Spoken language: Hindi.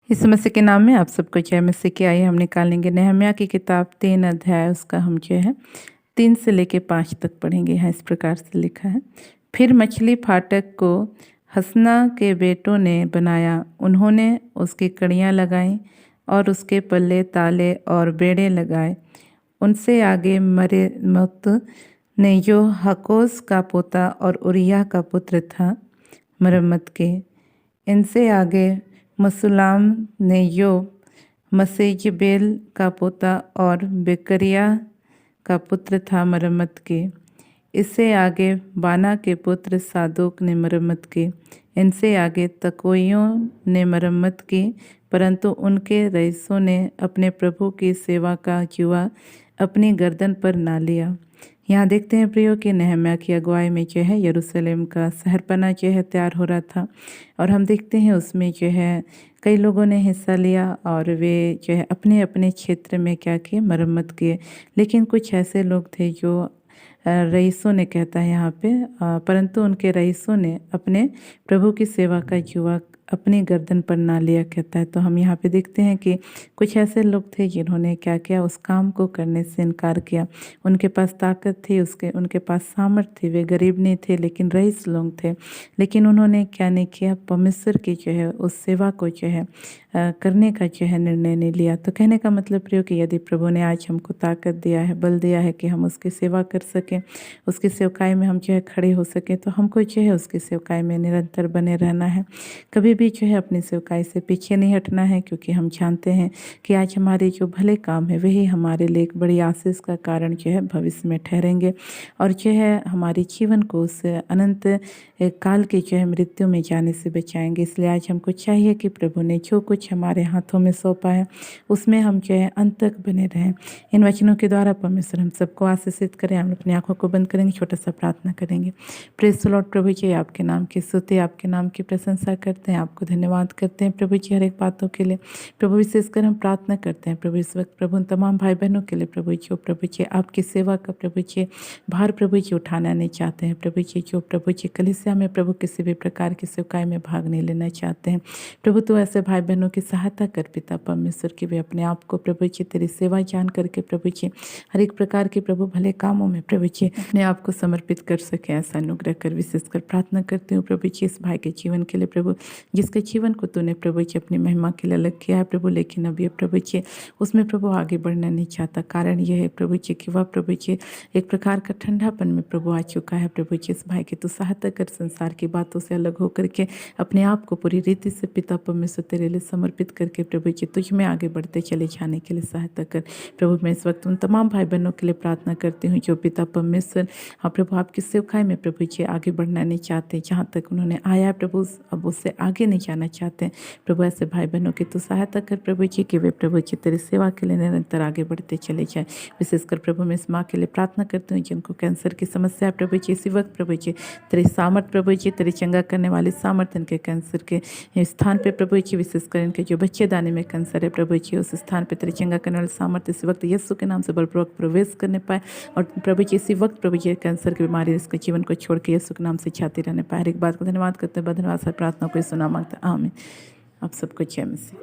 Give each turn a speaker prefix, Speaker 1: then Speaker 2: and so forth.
Speaker 1: यीशु मसीह के नाम में आप सबको जय मसीह की। आइए हम निकालेंगे नहम्याह की किताब 3 अध्याय, उसका हम जो है 3 से लेके 5 तक पढ़ेंगे। यहाँ इस प्रकार से लिखा है। फिर मछली फाटक को हसना के बेटों ने बनाया। उन्होंने उसकी कड़ियाँ लगाईं और उसके पल्ले ताले और बेड़े लगाए। उनसे आगे मरेमोत ने, जो हकोस का पोता और उरिय्याह का पुत्र था, मरम्मत के। इनसे आगे मसुल्लाम ने, जो मसेजबेल का पोता और बेकरिया का पुत्र था, मरम्मत के। इससे आगे बाना के पुत्र सादोक ने मरम्मत की। इनसे आगे तकोइयों ने मरम्मत की, परंतु उनके रईसों ने अपने प्रभु की सेवा का जुआ अपनी गर्दन पर ना लिया। यहाँ देखते हैं प्रियो कि नहम्याह की अगुवाई में जो है यरूशलेम का शहरपना जो है तैयार हो रहा था, और हम देखते हैं उसमें जो है कई लोगों ने हिस्सा लिया और वे जो है अपने अपने क्षेत्र में क्या किए, मरम्मत किए। लेकिन कुछ ऐसे लोग थे जो रईसों ने, कहता है यहाँ पे, परंतु उनके रईसों ने अपने प्रभु की सेवा का जुआ अपनी गर्दन पर ना लिया, कहता है। तो हम यहाँ पे देखते हैं कि कुछ ऐसे लोग थे जिन्होंने क्या किया, उस काम को करने से इनकार किया। उनके पास ताकत थी, उनके पास सामर्थ थी, वे गरीब नहीं थे लेकिन रईस लोग थे। लेकिन उन्होंने क्या नहीं किया, परमेश्वर की जो है उस सेवा को जो है करने का जो है निर्णय नहीं लिया। तो कहने का मतलब प्रियो कि यदि प्रभु ने आज हमको ताकत दिया है, बल दिया है कि हम उसकी सेवा कर सकें, उसकी सेवकाई में हम जो है खड़े हो सकें, तो हमको जो है उसकी सेवकाई में निरंतर बने रहना है। कभी भी जो है अपनी सेवकाई से पीछे नहीं हटना है, क्योंकि हम जानते हैं कि आज हमारे जो भले काम है वही हमारे लिए एक बड़ी आशीष का कारण जो है भविष्य में ठहरेंगे, और जो है हमारे जीवन को उस अनंत काल की जो है मृत्यु में जाने से बचाएंगे। इसलिए आज हमको चाहिए कि प्रभु ने जो कुछ हमारे हाथों में सौंपा है उसमें हम जो है अंत तक बने रहें। इन वचनों के द्वारा परमेश्वर हम सबको आशीषित करें। हम अपनी आंखों को बंद करेंगे, छोटा सा प्रार्थना करेंगे। Praise the lord. प्रभु जी, आपके नाम की स्तुति, आपके नाम की प्रशंसा करते हैं, आपको धन्यवाद करते हैं प्रभु जी हर एक बातों के लिए। प्रभु विशेषकर हम प्रार्थना करते हैं प्रभु इस वक्त, प्रभु तमाम भाई बहनों के लिए प्रभु जी, प्रभु जी आपकी सेवा का प्रभु जी भार प्रभु जी उठाना नहीं चाहते हैं। प्रभु जी जो प्रभु जी कलीसिया में प्रभु किसी भी प्रकार की सेवकाई में भाग नहीं लेना चाहते हैं, प्रभु तो ऐसे भाई बहनों की सहायता कर पिता परमेश्वर की, वे अपने आप को प्रभु जी तेरी सेवा जान करके प्रभु जी हर एक प्रकार के प्रभु भले कामों में प्रभु जी अपने आप को समर्पित कर सके, ऐसा अनुग्रह कर। विशेषकर प्रार्थना करती हूँ प्रभु जी इस भाई के जीवन के लिए प्रभु, जिसके जीवन को तूने प्रभु जी अपनी महिमा के लिए अलग किया है प्रभु, लेकिन अब ये प्रभु जी उसमें प्रभु आगे बढ़ना नहीं चाहता। कारण यह है प्रभु जी कि वह प्रभु जी एक प्रकार का ठंडापन में प्रभु आ चुका है। प्रभु जी इस भाई की तू सहायता कर, संसार की बातों से अलग होकर के अपने आप को पूरी रीति से पिता परमेश्वर तेरे लिए समर्पित करके प्रभु जी तुझ में आगे बढ़ते चले जाने के लिए सहायता कर। प्रभु मैं इस वक्त उन तमाम भाई बहनों के लिए प्रार्थना करती हूँ जो पिता परमेश्वर हाँ प्रभु आपकी सेवकाई में प्रभु जी आगे बढ़ना नहीं चाहते, जहाँ तक उन्होंने आया है प्रभु अब उससे आगे नहीं जाना चाहते। प्रभु ऐसे भाई बहनों की तो सहायता कर प्रभु जी कि वे प्रभु जी तेरी सेवा के लिए निरंतर आगे बढ़ते चले जाए। विशेषकर प्रभु मैं इस माँ के लिए प्रार्थना करती हूँ जिनको कैंसर की समस्या है प्रभु जी, इसी वक्त प्रभु जी तेरी सामर्थ प्रभु जी, तेरी चंगा करने वाली सामर्थ इनके कैंसर के स्थान पे प्रभु जी, विशेषकर इनके जो बच्चेदानी में कैंसर है प्रभु जी, उस स्थान पे तेरी चंगा करने वाली सामर्थ इसी वक्त यीशु के नाम से बलपूर्वक प्रवेश करने पाए, और प्रभु जी इसी वक्त प्रभु जी कैंसर की बीमारी इसके जीवन को छोड़ के यीशु के नाम से छाती रहने पाए। हर एक बात को धन्यवाद करते हैं, धन्यवाद सर, प्रार्थना को सुना मांगते। आमीन। आप सबको जय मसीह।